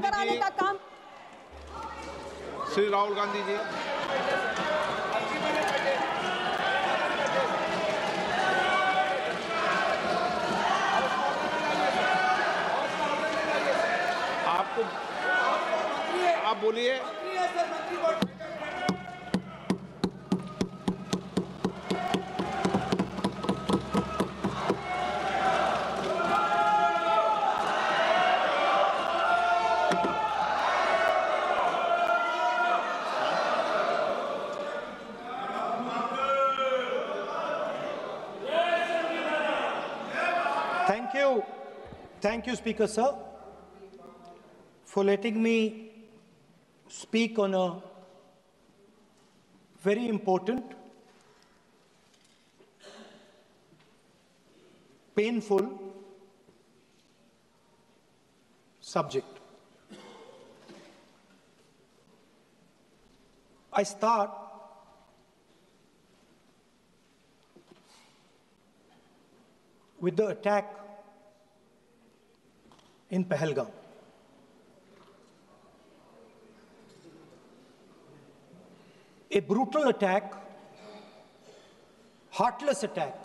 कराने का काम। श्री राहुल गांधी जी। आपको आप बोलिए। Thank you, Speaker Sir, for letting me speak on a very important, painful subject. I start with the attack in Pahalgam. A brutal attack, heartless attack,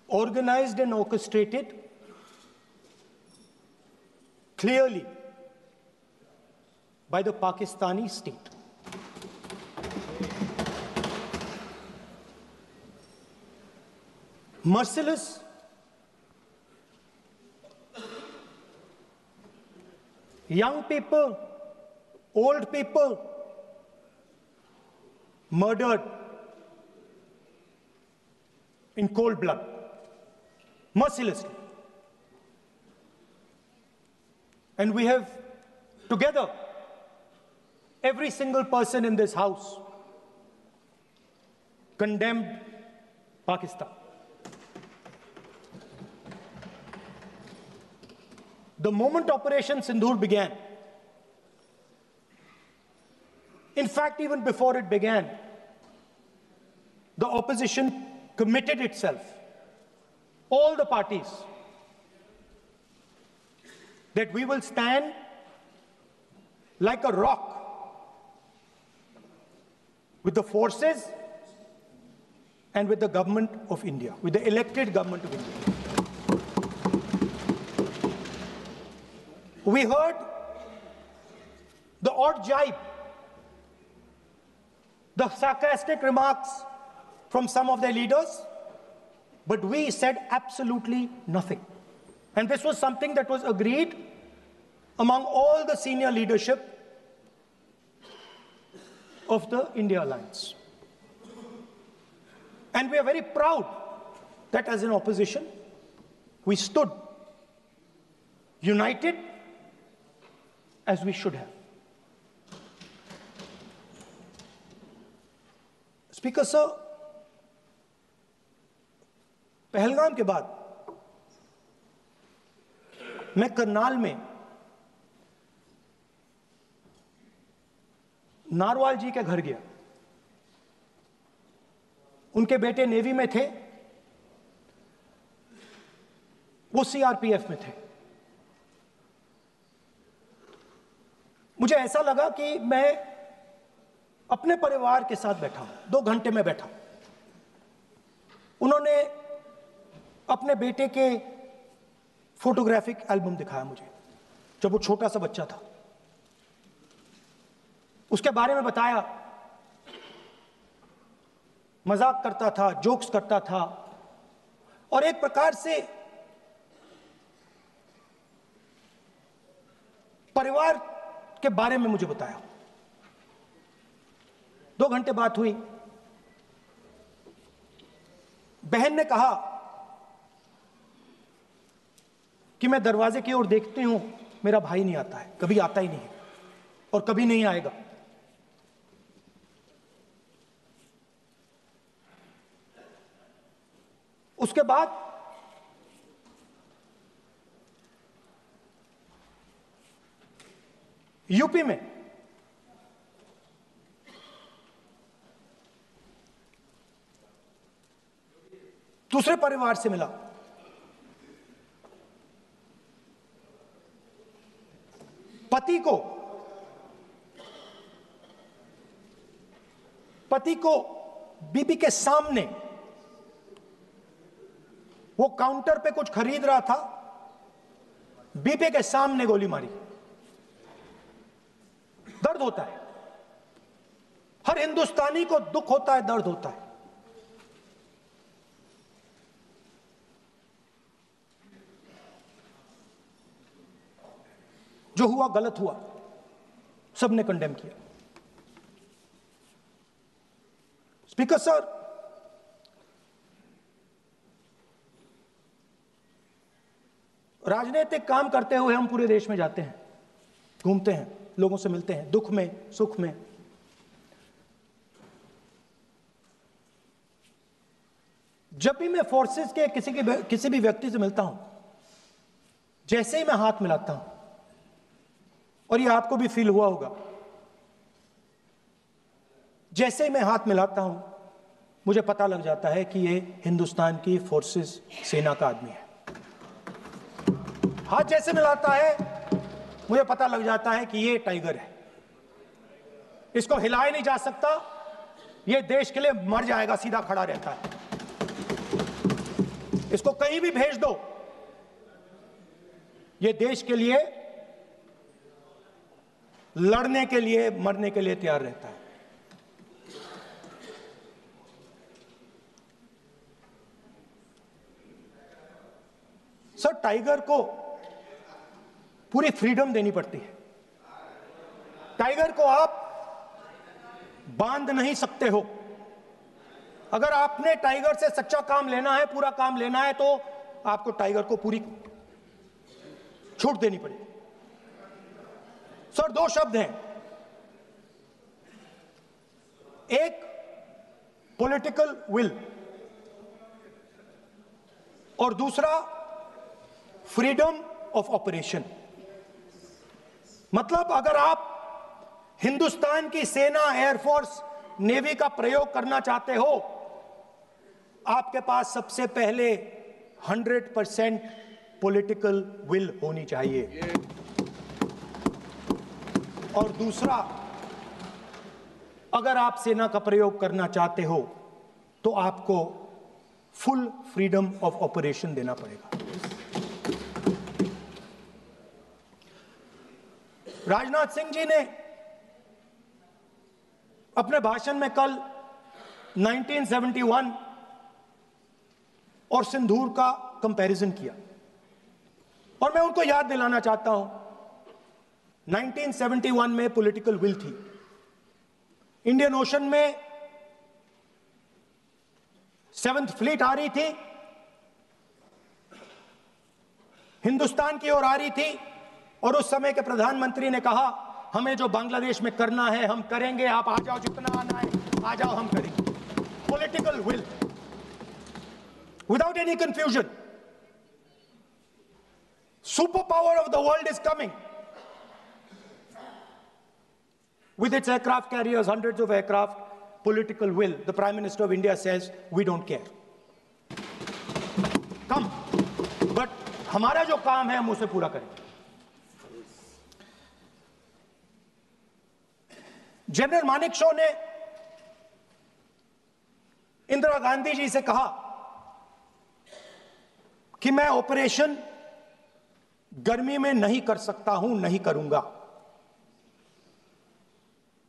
organized and orchestrated clearly by the Pakistani state. Merciless, young people, old people murdered in cold blood, mercilessly. And we have together, every single person in this house, condemned Pakistan. The moment Operation Sindoor began, in fact, even before it began, the opposition committed itself, all the parties, that we will stand like a rock with the forces and with the government of India, with the elected government of India. We heard the odd jibe, the sarcastic remarks from some of their leaders, but we said absolutely nothing. And this was something that was agreed among all the senior leadership of the India Alliance. And we are very proud that as an opposition, we stood united as we should have. Speaker Sir, Pahalgam के बाद मैं करनाल में narwhal जी के घर गया। उनके बेटे navy में थे, वो सीआरपीएफ में थे। मुझे ऐसा लगा कि मैं अपने परिवार के साथ बैठा हूं, 2 घंटे में बैठा। उन्होंने अपने बेटे के फोटोग्राफिक एल्बम दिखाया मुझे, जब वो छोटा सा बच्चा था। उसके बारे में बताया, मजाक करता था, जोक्स करता था, और एक प्रकार से परिवार के बारे में मुझे बताया। 2 घंटे बात हुई। बहन ने कहा कि मैं दरवाजे की ओर देखती हूं, मेरा भाई नहीं आता है, कभी आता ही नहीं है और कभी नहीं आएगा। उसके बाद यूपी में दूसरे परिवार से मिला। पति को बीबी के सामने, वो काउंटर पे कुछ खरीद रहा था, बीबी के सामने गोली मारी। दर्द होता है, हर हिंदुस्तानी को दुख होता है, दर्द होता है। जो हुआ गलत हुआ, सबने कंडेम किया। स्पीकर सर, राजनीतिक काम करते हुए हम पूरे देश में जाते हैं, घूमते हैं, लोगों से मिलते हैं, दुख में सुख में। जब भी मैं फोर्सेस के किसी भी व्यक्ति से मिलता हूं, जैसे ही मैं हाथ मिलाता हूं, और ये आपको भी फील हुआ होगा, जैसे ही मैं हाथ मिलाता हूं मुझे पता लग जाता है कि ये हिंदुस्तान की फोर्सेस सेना का आदमी है। हाथ जैसे मिलाता है मुझे पता लग जाता है कि ये टाइगर है, इसको हिलाया नहीं जा सकता, ये देश के लिए मर जाएगा, सीधा खड़ा रहता है। इसको कहीं भी भेज दो, ये देश के लिए लड़ने के लिए, मरने के लिए तैयार रहता है। सर, टाइगर को पूरी फ्रीडम देनी पड़ती है। टाइगर को आप बांध नहीं सकते हो। अगर आपने टाइगर से सच्चा काम लेना है, पूरा काम लेना है, तो आपको टाइगर को पूरी छूट देनी पड़ेगी। सर, दो शब्द हैं, एक पॉलिटिकल विल और दूसरा फ्रीडम ऑफ ऑपरेशन। मतलब अगर आप हिंदुस्तान की सेना, एयरफोर्स, नेवी का प्रयोग करना चाहते हो, आपके पास सबसे पहले 100% पॉलिटिकल विल होनी चाहिए, और दूसरा, अगर आप सेना का प्रयोग करना चाहते हो तो आपको फुल फ्रीडम ऑफ ऑपरेशन देना पड़ेगा। राजनाथ सिंह जी ने अपने भाषण में कल 1971 और सिंदूर का कंपैरिजन किया, और मैं उनको याद दिलाना चाहता हूं, 1971 में पॉलिटिकल विल थी। इंडियन ओशन में 7th फ्लीट आ रही थी, हिंदुस्तान की ओर आ रही थी, और उस समय के प्रधानमंत्री ने कहा, हमें जो बांग्लादेश में करना है हम करेंगे, आप आ जाओ, जितना आना है आ जाओ, हम करेंगे। Political will, without any confusion. Super power of the world is coming with its aircraft carriers, hundreds of aircraft, political will. The Prime Minister of India says, we don't care. Come. But हमारा जो काम है हम उसे पूरा करेंगे। General Manekshaw ने इंदिरा गांधी जी से कहा कि मैं ऑपरेशन गर्मी में नहीं कर सकता हूं, नहीं करूंगा,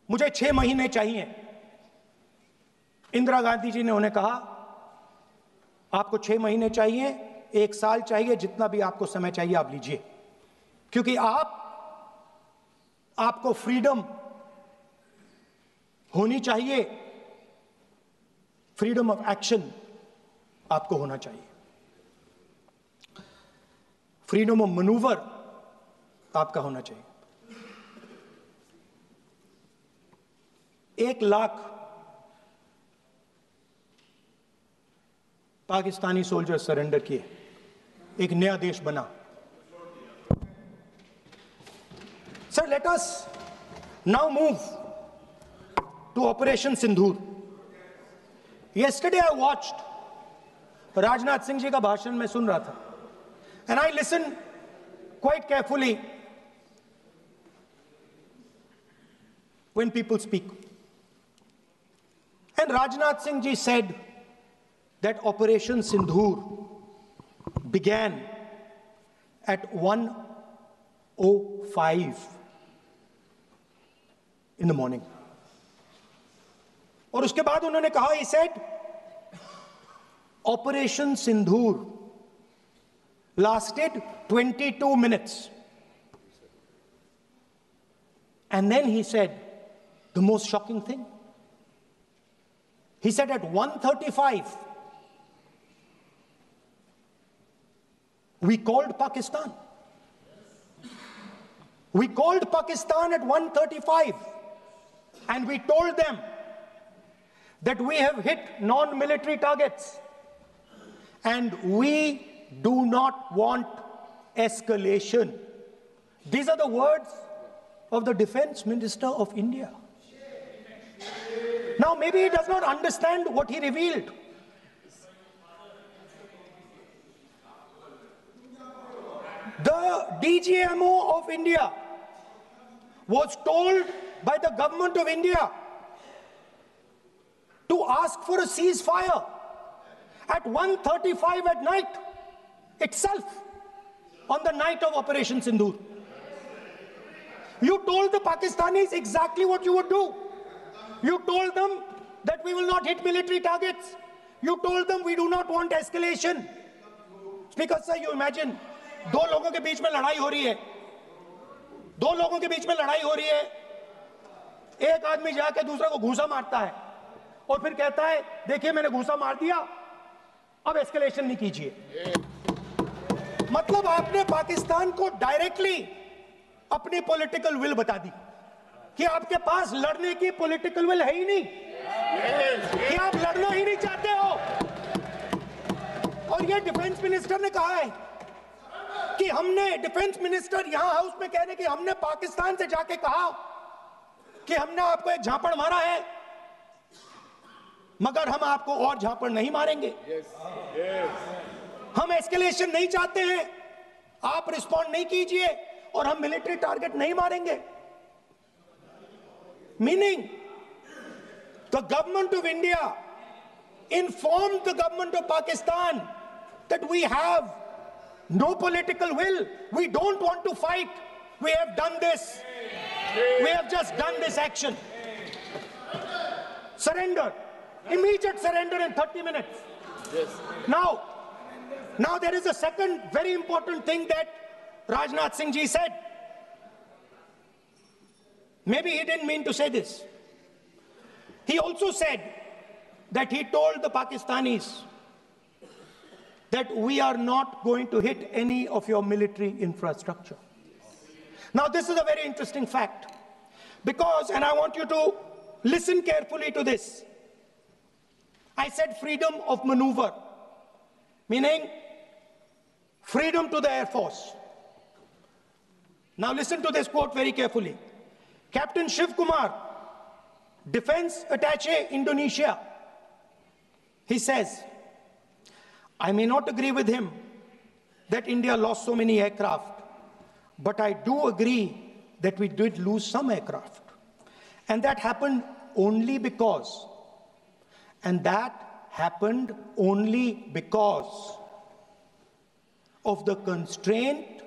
मुझे 6 महीने चाहिए। इंदिरा गांधी जी ने उन्हें कहा, आपको 6 महीने चाहिए, 1 साल चाहिए, जितना भी आपको समय चाहिए आप लीजिए, क्योंकि आपको फ्रीडम होनी चाहिए, फ्रीडम ऑफ एक्शन आपको होना चाहिए, फ्रीडम ऑफ मैनूवर आपका होना चाहिए। 1 लाख पाकिस्तानी सोल्जर सरेंडर किए, एक नया देश बना। Sir, let us now move to operation Sindoor. Yesterday I watched, Rajnath Singh ji का भाषण में सुन रहा था, and I listened quite carefully when people speak. And Rajnath Singh ji said that Operation Sindhur began at 1:05 in the morning. और उसके बाद उन्होंने कहा, he said, Operation Sindhur lasted 22 minutes. And then he said the most shocking thing. He said at 1:35, we called Pakistan. We called Pakistan at 1:35 and we told them that we have hit non-military targets and we do not want escalation. These are the words of the Defense Minister of India. Now, maybe he does not understand what he revealed. The DGMO of India was told by the government of India to ask for a ceasefire at 1:35 at night itself, on the night of Operation Sindhur. You told the Pakistanis exactly what you would do. You told them that we will not hit military targets. You told them we do not want escalation. Speaker sir, you imagine, दो लोगों के बीच में लड़ाई हो रही है, दो लोगों के बीच में लड़ाई हो रही है, एक आदमी जाके दूसरे को घूंसा मारता है और फिर कहता है देखिए मैंने घूंसा मार दिया, अब एस्केलेशन नहीं कीजिए. मतलब आपने पाकिस्तान को डायरेक्टली अपनी पॉलिटिकल विल बता दी कि आपके पास लड़ने की पॉलिटिकल विल है ही नहीं, कि आप लड़ना ही नहीं चाहते हो. और ये डिफेंस मिनिस्टर ने कहा है कि हमने, डिफेंस मिनिस्टर यहां हाउस में कह रहे कि हमने पाकिस्तान से जाके कहा कि हमने आपको एक झापड़ मारा है मगर हम आपको और झापड़ नहीं मारेंगे. हम एस्केलेशन नहीं चाहते हैं, आप रिस्पॉन्ड नहीं कीजिए और हम मिलिट्री टारगेट नहीं मारेंगे. Meaning the government of India informed the government of Pakistan that we have no political will, we don't want to fight, we have done this, we have just done this action. Surrender, immediate surrender in 30 minutes. Yes. Now there is a second very important thing that Rajnath Singh ji said. Maybe he didn't mean to say this. He also said that he told the Pakistanis that we are not going to hit any of your military infrastructure. Now this is a very interesting fact because, and I want you to listen carefully to this. I said freedom of maneuver, meaning freedom to the Air Force. Now listen to this quote very carefully. Captain Shiv Kumar, Defense Attaché, Indonesia, he says, I may not agree with him that India lost so many aircraft, but I do agree that we did lose some aircraft. And that happened only because, of the constraint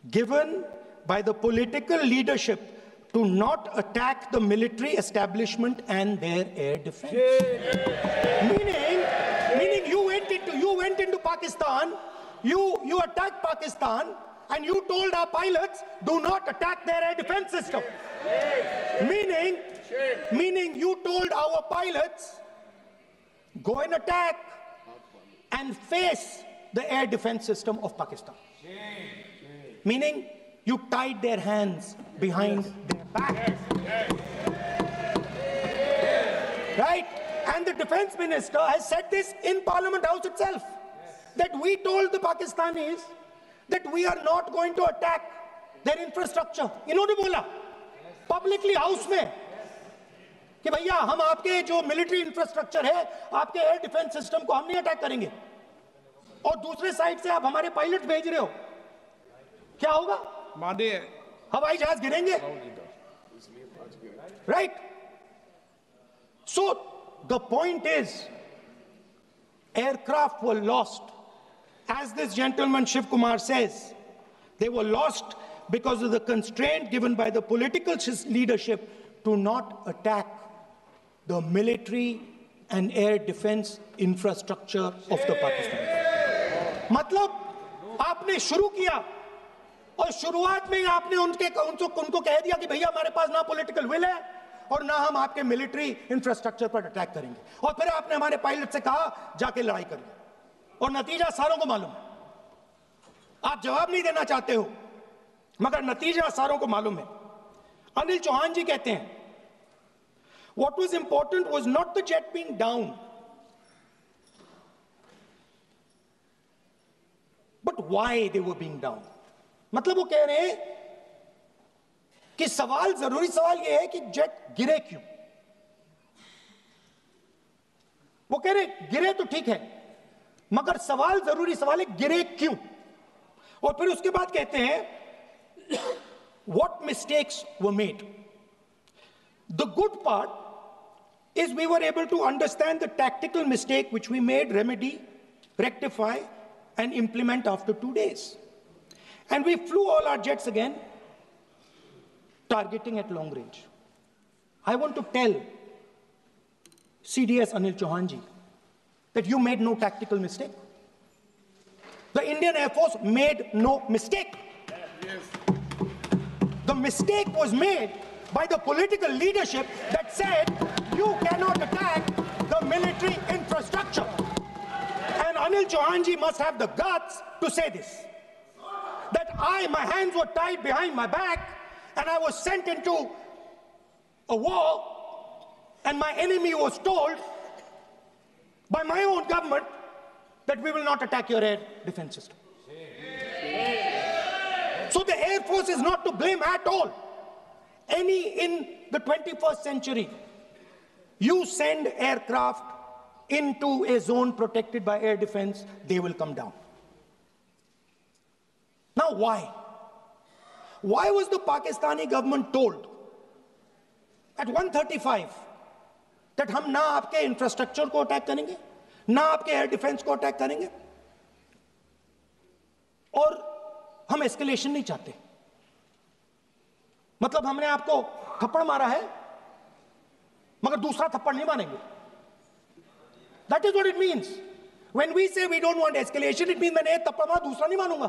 given by the political leadership to not attack the military establishment and their air defense. Meaning you went into Pakistan, you attacked Pakistan, and you told our pilots, do not attack their air defense system. Meaning you told our pilots, go and attack and face the air defense system of Pakistan. Meaning you tied their hands behind their back. Right? And the defense minister has said this in Parliament House itself, that we told the Pakistanis that we are not going to attack their infrastructure. इन्होंने बोला publicly house में कि भैया हम आपके जो military infrastructure है, आपके air defense system को हम नहीं attack करेंगे. और दूसरे साइड से आप हमारे पायलट भेज रहे हो, क्या होगा? माननीय हवाई जहाज गिरेंगे. Right? So the point is, aircraft were lost. As this gentleman Shiv Kumar says, they were lost because of the constraint given by the political leadership to not attack the military and air defense infrastructure of the Pakistan. मतलब आपने शुरू किया और शुरुआत में ही आपने उनको कह दिया कि भैया हमारे पास ना पॉलिटिकल विल है और ना हम आपके मिलिट्री इंफ्रास्ट्रक्चर पर अटैक करेंगे, और फिर आपने हमारे पायलट से कहा जाके लड़ाई करिए, और नतीजा सारों को मालूम है। आप जवाब नहीं देना चाहते हो, मगर नतीजा सारों को मालूम है। अनिल चौहान जी कहते हैं, what was important was not the jet being down, but why they were being down. मतलब वो कह रहे हैं कि जरूरी सवाल ये है कि जेट गिरे क्यों। वो कह रहे गिरे तो ठीक है, मगर जरूरी सवाल है गिरे क्यों। और फिर उसके बाद कहते हैं what mistakes were made. The good part is we were able to understand the tactical mistake which we made, remedy, rectify, and implement after 2 days. And we flew all our jets again, targeting at long range. I want to tell CDS Anil Chauhan ji that you made no tactical mistake. The Indian Air Force made no mistake. The mistake was made by the political leadership that said you cannot attack the military infrastructure. And Anil Chauhan ji must have the guts to say this. That my hands were tied behind my back and I was sent into a war and my enemy was told by my own government that we will not attack your air defense system. So the Air Force is not to blame at all. In the 21st century, you send aircraft into a zone protected by air defense, they will come down. Now why? Why was the Pakistani government told at 1:35 that हम ना आपके infrastructure को attack करेंगे, ना आपके air defence को attack करेंगे, और हम एस्केलेशन नहीं चाहते? मतलब हमने आपको थप्पड़ मारा है मगर दूसरा थप्पड़ नहीं मारेंगे. That is what it means. When we say we don't want escalation, it means मैंने एक थप्पड़ मारा, दूसरा नहीं मारूंगा,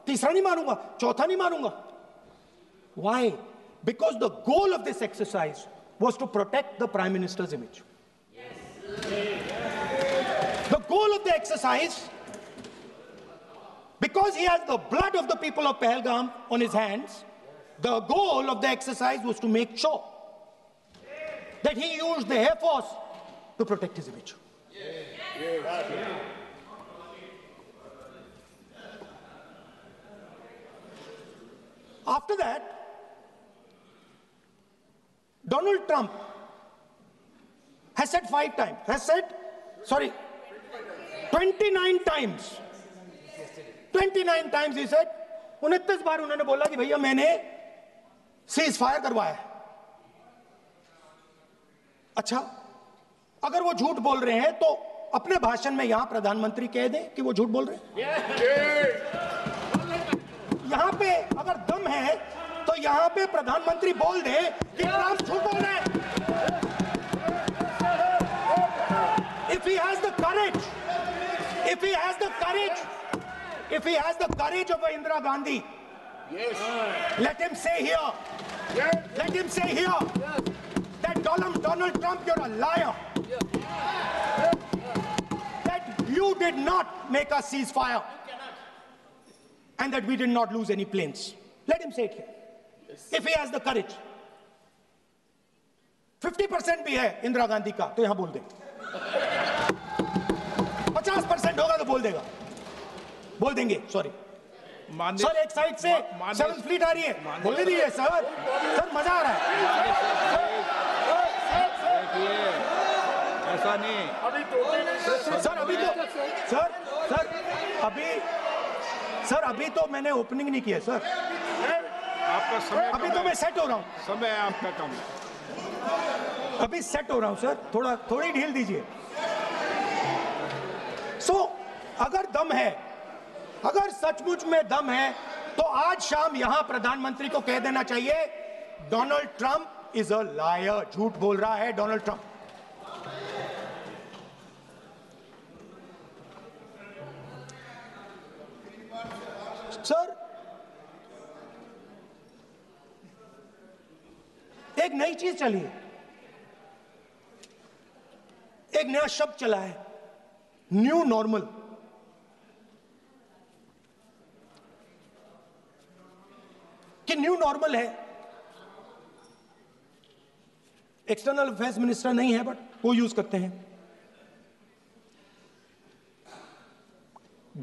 तीसरा नहीं मारूंगा, चौथा नहीं मारूंगा. Why? Because the goal of this exercise was to protect the Prime Minister's image. The goal of the exercise, because he has the blood of the people of Pahalgam on his hands, the goal of the exercise was to make sure that he used the Air Force to protect his image. After that, Donald Trump has said 29 times. 29 times he said, 29 बार उन्होंने बोला कि भैया मैंने cease fire करवाया है. अच्छा, अगर वो झूठ बोल रहे हैं तो अपने भाषण में यहां प्रधानमंत्री कह दें कि वो झूठ बोल रहे हैं. यहां पे अगर दम है तो यहां पे प्रधानमंत्री बोल दे कि ट्रंप झूठ बोल रहे हैं. If he has the courage, if he has the courage of Indira Gandhi, let him say here, that Donald Trump, you're a liar. That you did not make us ceasefire. And that we did not lose any planes. Let him say it here. If he has the courage. 50% भी है इंदिरा गांधी का तो यहां बोल दे. 50% होगा तो बोल देगा, बोल देंगे. सॉरी सर, एक साइड से 7th फ्लीट आ रही है, बोल दीजिए सर. सर मजा आ रहा है. ऐसा नहीं सर. अभी तो सर अभी तो मैंने ओपनिंग नहीं किया सर. आपका अभी तो मैं सेट हो रहा हूँ, समय आपका कम है। अभी सेट हो रहा हूँ सर, थोड़ी ढील दीजिए। अगर दम है, अगर सचमुच में दम है, तो आज शाम यहां प्रधानमंत्री को कह देना चाहिए, Donald Trump is a liar, झूठ बोल रहा है डोनाल्ड ट्रंप। सर, एक नई चीज चली है, एक नया शब्द चला है, न्यू नॉर्मल। कि न्यू नॉर्मल है, एक्सटर्नल अफेयर्स मिनिस्टर नहीं है बट वो यूज करते हैं।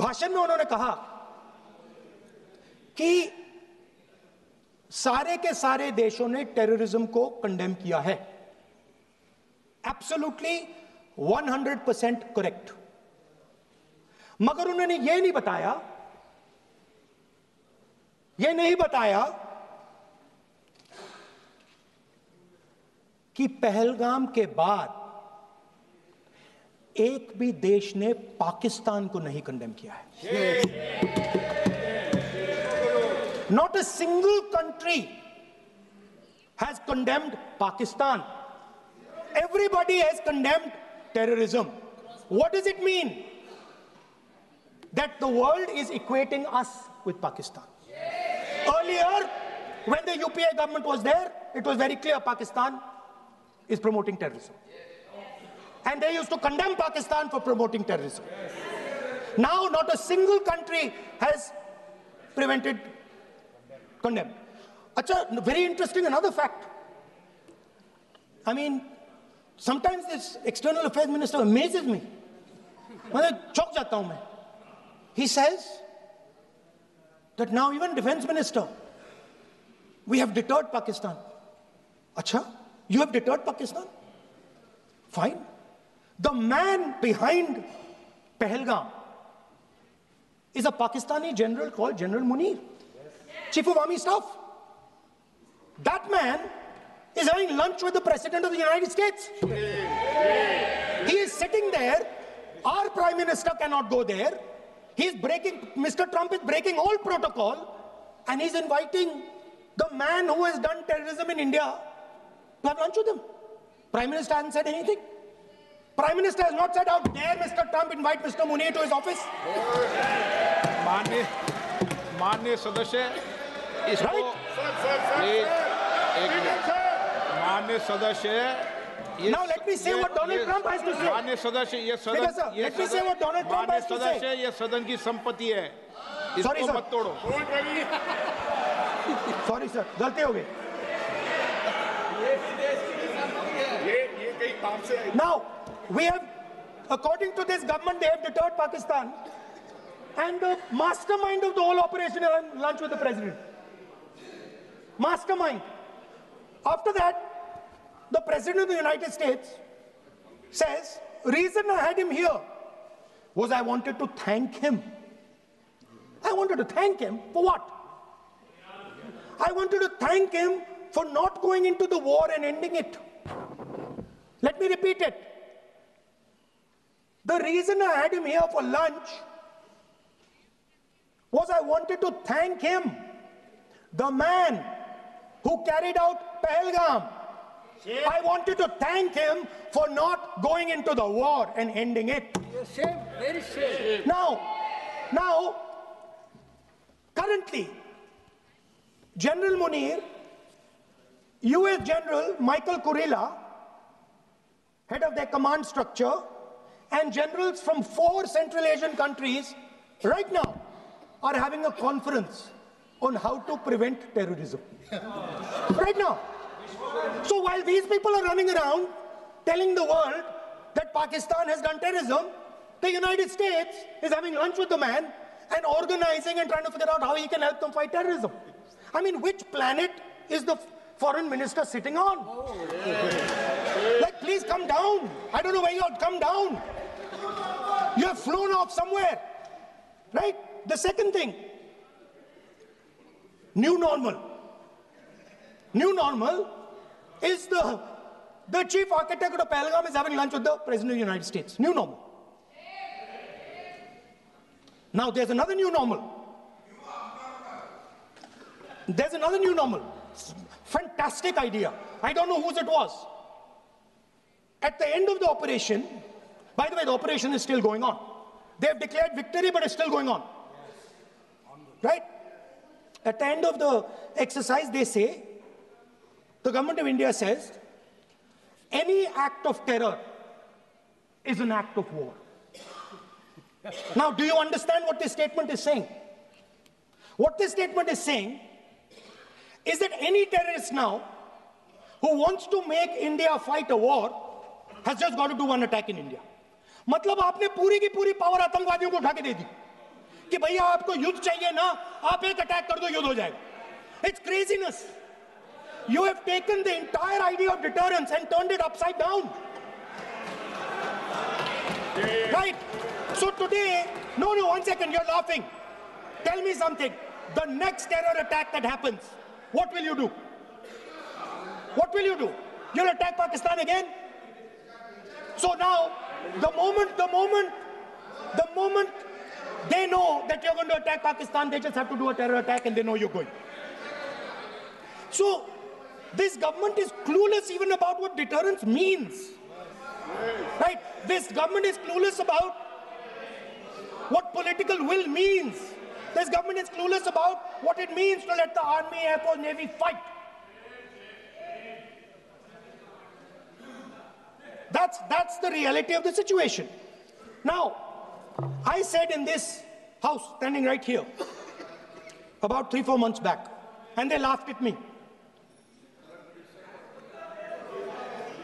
भाषण में उन्होंने कहा कि सारे के सारे देशों ने टेररिज्म को कंडेम किया है। Absolutely 100% correct. मगर उन्होंने यह नहीं बताया कि पहलगाम के बाद एक भी देश ने पाकिस्तान को नहीं कंडेम किया है। Not a single country has condemned Pakistan. Everybody has condemned terrorism. What does it mean? That the world is equating us with Pakistan. Earlier, when the UPA government was there, it was very clear Pakistan is promoting terrorism. And they used to condemn Pakistan for promoting terrorism. Now, not a single country has condemned. Acha, very interesting, another fact. I mean, sometimes this external affairs minister amazes me. Chok jata hu main. He says that now even defense minister, we have deterred Pakistan. Acha, you have deterred Pakistan? Fine. The man behind Pahalgam is a Pakistani general called General Munir, Chief of Army Staff. That man is having lunch with the President of the United States. He is sitting there. Our Prime Minister cannot go there. Mr. Trump is breaking all protocol, and he's inviting the man who has done terrorism in India to have lunch with him. Prime Minister hasn't said anything. Prime Minister has not said, how dare Mr. Trump invite Mr. Munir to his office? माननीय सदस्य, इसको माननीय सदस्य, now let me say what Donald Trump has to say. माननीय सदस्य, ये सदन की संपत्ति है, इसको मत तोड़ो। Sorry sir, गलती हो गई। Now we have, according to this government, they have deterred Pakistan, and the mastermind of the whole operation is on lunch with the president. Mastermind. After that, the President of the United States says, reason I had him here was I wanted to thank him. I wanted to thank him for what? I wanted to thank him for not going into the war and ending it. Let me repeat it. The reason I had him here for lunch was I wanted to thank him, the man who carried out Pahalgam. I wanted to thank him for not going into the war and ending it. Shame, very shame. Now, currently, General Munir, US General Michael Kurilla, head of their command structure, and generals from 4 Central Asian countries right now are having a conference on how to prevent terrorism. Right now. So while these people are running around telling the world that Pakistan has done terrorism, the United States is having lunch with the man and organizing and trying to figure out how he can help them fight terrorism. I mean, which planet is the foreign minister sitting on? Like, please come down. I don't know where you are. Come down. You have flown off somewhere. Right? The second thing, new normal. New normal is the chief architect of Pahalgam is having lunch with the President of the United States. New normal. Now there's another new normal. There's another new normal. Fantastic idea. I don't know whose it was. At the end of the operation, by the way, the operation is still going on. They have declared victory, but it's still going on. Right? At the end of the exercise, they say, the government of India says, any act of terror is an act of war. Now, do you understand what this statement is saying? What this statement is saying is that any terrorist now who wants to make India fight a war has just got to do one attack in India. मतलब आपने पूरी की पूरी power आतंकवादियों को उठा के दे दी कि भैया आपको युद्ध चाहिए ना, आप एक अटैक कर दो, युद्ध हो जाएगा. It's craziness. You have taken the entire idea of deterrence and turned it upside down. Right? So today, no, 1 second, you're laughing. Tell me something. The next terror attack that happens, what will you do? What will you do? You'll attack Pakistan again? So now, the moment they know that you're going to attack Pakistan, they just have to do a terror attack and they know you're going. So, this government is clueless even about what deterrence means. Right? This government is clueless about what political will means. This government is clueless about what it means to let the Army, Air Force, Navy fight. That's the reality of the situation. Now, I said in this house, standing right here, about 3-4 months back, and they laughed at me.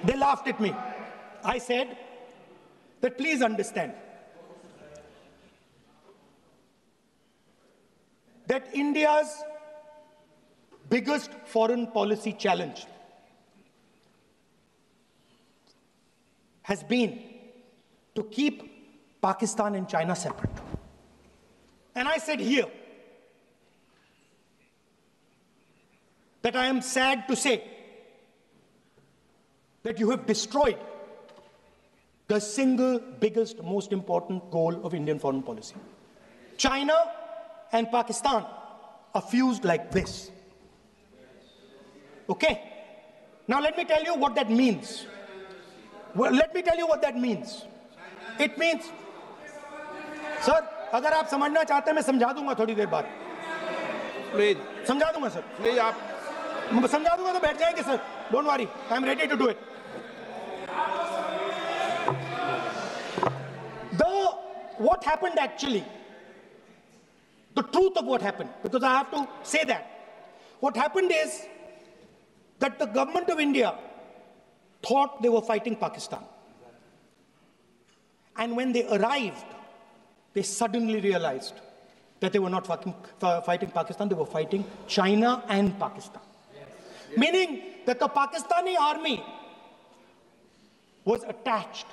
They laughed at me. I said that please understand that India's biggest foreign policy challenge has been to keep Pakistan and China separate. And I said here that I am sad to say that you have destroyed the single biggest, most important goal of Indian foreign policy. China and Pakistan are fused like this. Okay? Now let me tell you what that means. Well, let me tell you what that means. It means, sir, अगर आप समझना चाहते हैं मैं समझा दूंगा थोड़ी देर बाद. Please. समझा दूंगा सर. Please, आप समझा दूंगा तो बैठ जाएंगे sir. Don't worry, I am ready to do it. What happened actually, the truth of what happened, because I have to say that. What happened is that the government of India thought they were fighting Pakistan. And when they arrived, they suddenly realized that they were not fighting Pakistan, they were fighting China and Pakistan. Yes. Meaning that the Pakistani army was attached.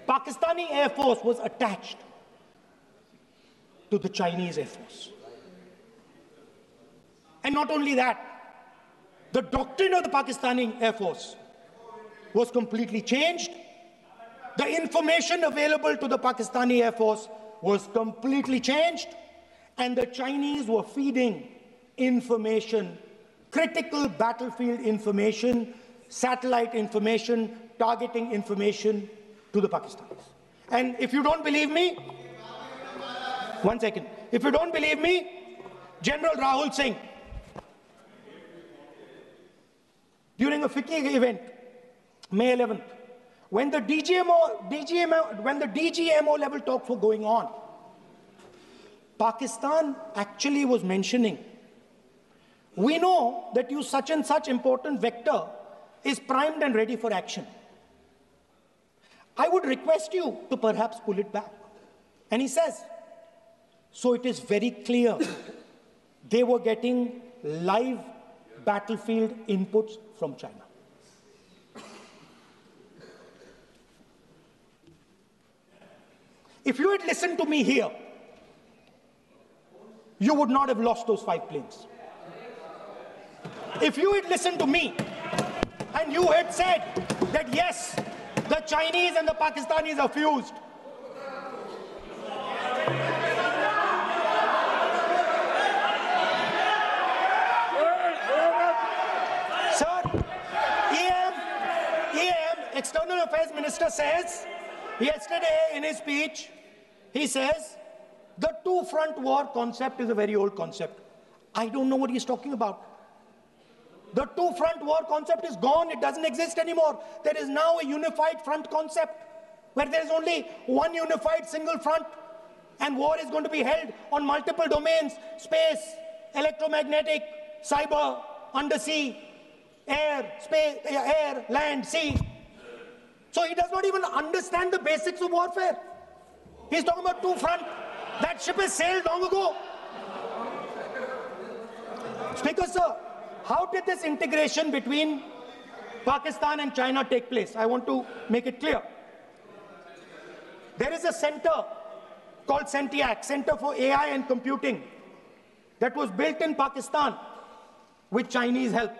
Pakistani Air Force was attached to the Chinese Air Force. And not only that, the doctrine of the Pakistani Air Force was completely changed. The information available to the Pakistani Air Force was completely changed. And the Chinese were feeding information, critical battlefield information, satellite information, targeting information to the Pakistanis. And if you don't believe me, 1 second. If you don't believe me, General Rahul Singh, during a FICCI event, May 11th, when the DGMO level talks were going on, Pakistan actually was mentioning, we know that you such and such important vector is primed and ready for action. I would request you to perhaps pull it back. And he says, so it is very clear they were getting live battlefield inputs from China. If you had listened to me here, you would not have lost those 5 planes. if you had listened to me and you had said that yes, the Chinese and the Pakistanis are fused, sir, External Affairs Minister says yesterday in his speech, he says the two-front war concept is a very old concept. I don't know what he's talking about. The two-front war concept is gone. It doesn't exist anymore. There is now a unified front concept where there is only one unified single front, and war is going to be held on multiple domains: space, electromagnetic, cyber, undersea, air, space, air, land, sea. So he does not even understand the basics of warfare. He's talking about two-front. That ship has sailed long ago. Speaker, sir, how did this integration between Pakistan and China take place? I want to make it clear. There is a center called CENTIAC, Center for AI and Computing, that was built in Pakistan with Chinese help.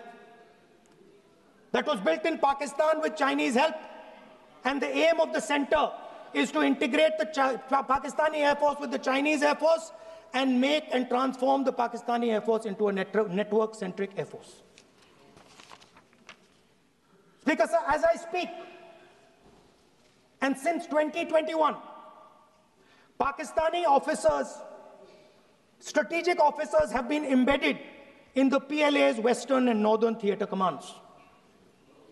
And the aim of the center is to integrate the Pakistani Air Force with the Chinese Air Force and make and transform the Pakistani Air Force into a network-centric Air Force. Speaker, sir, as I speak, and since 2021, Pakistani officers, strategic officers, have been embedded in the PLA's Western and Northern Theatre Commands.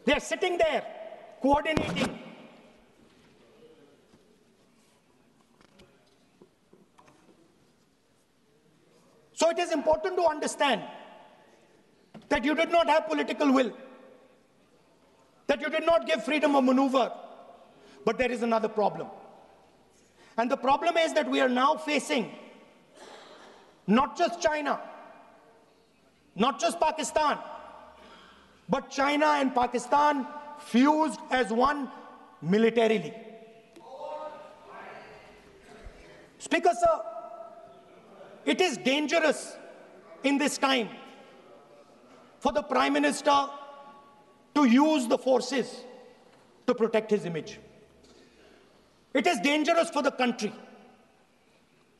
They are sitting there, coordinating. So it is important to understand that you did not have political will, that you did not give freedom of maneuver. But there is another problem. And the problem is that we are now facing not just China, not just Pakistan, but China and Pakistan fused as one militarily. Speaker, sir, it is dangerous in this time for the Prime Minister to use the forces to protect his image. It is dangerous for the country.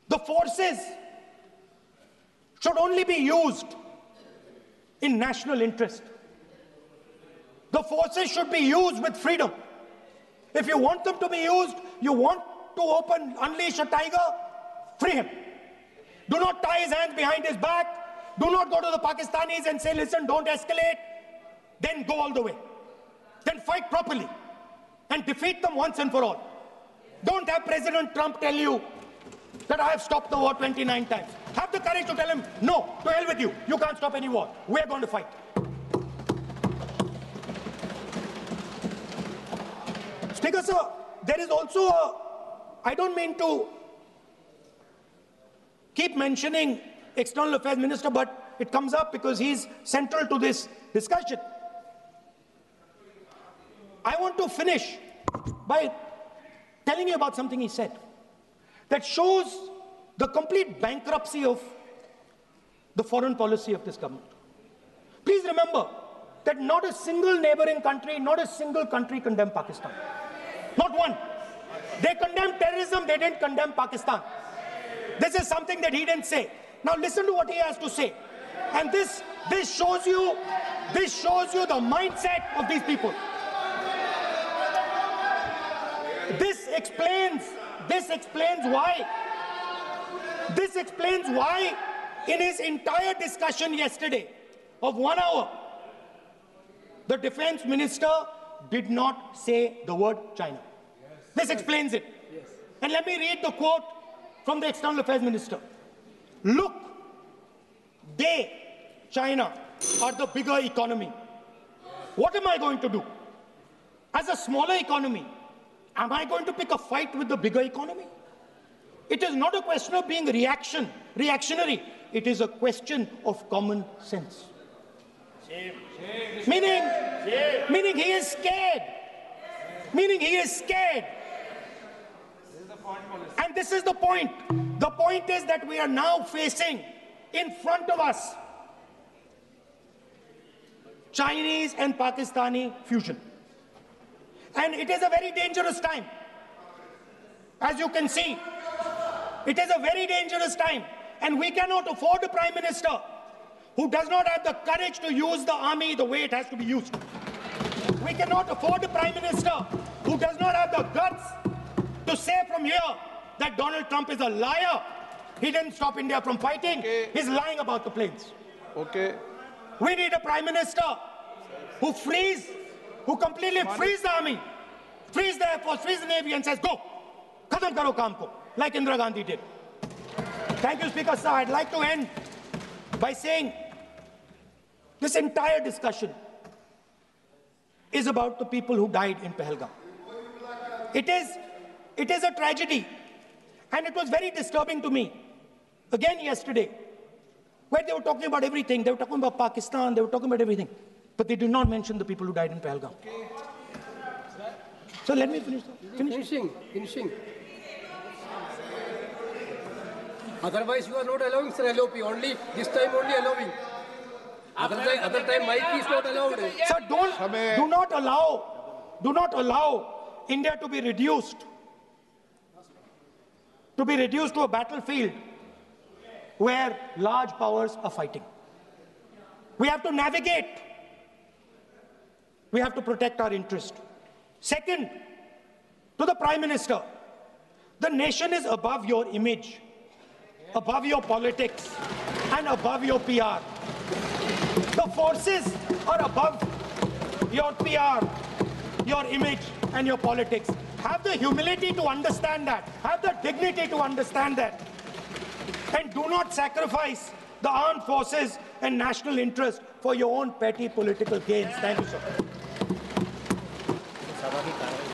The forces should only be used in national interest. The forces should be used with freedom. If you want them to be used, you want to unleash a tiger, free him. Do not tie his hands behind his back. Do not go to the Pakistanis and say, listen, don't escalate. Then go all the way. Then fight properly and defeat them once and for all. Don't have President Trump tell you that I have stopped the war 29 times. Have the courage to tell him, no, to hell with you. You can't stop any war. We're going to fight. Speaker, sir, there is also I don't mean to keep mentioning External Affairs Minister, but it comes up because he's central to this discussion. I want to finish by telling you about something he said that shows the complete bankruptcy of the foreign policy of this government. Please remember that not a single neighboring country, not a single country condemned Pakistan. Not one. They condemned terrorism, they didn't condemn Pakistan. This is something that he didn't say. Now listen to what he has to say. And this shows you the mindset of these people. This explains why in his entire discussion yesterday of 1 hour, the defense minister did not say the word China. This explains it. And let me read the quote from the External Affairs Minister. Look, China, are the bigger economy. What am I going to do? As a smaller economy, am I going to pick a fight with the bigger economy? It is not a question of being reactionary. It is a question of common sense. Meaning he is scared. And this is the point. The point is that we are now facing in front of us Chinese and Pakistani fusion. And it is a very dangerous time. As you can see, it is a very dangerous time. And we cannot afford a Prime Minister who does not have the courage to use the army the way it has to be used. We cannot afford a Prime Minister who does not have the guts to say from here that Donald Trump is a liar. He didn't stop India from fighting. Okay. He's lying about the planes. Okay. We need a Prime Minister who completely frees the army, frees the Air Force, frees the Navy and says, go, khatam karo kaam ko, like Indira Gandhi did. Thank you, Speaker Sir. I'd like to end by saying this entire discussion is about the people who died in Pahalgam. It is a tragedy, and it was very disturbing to me, again yesterday, where they were talking about everything. They were talking about Pakistan, they were talking about everything, but they did not mention the people who died in Pahalgam. So let me finish. Finishing. Otherwise, you are not allowing, sir, LOP. Only this time, only allowing. Other time, mic is not allowed. Sir, do not allow India to be reduced to a battlefield where large powers are fighting. We have to navigate. We have to protect our interest. Second, to the Prime Minister, the nation is above your image, above your politics, and above your PR. The forces are above your PR, your image, and your politics. Have the humility to understand that. Have the dignity to understand that. And do not sacrifice the armed forces and national interest for your own petty political gains. Thank you, sir.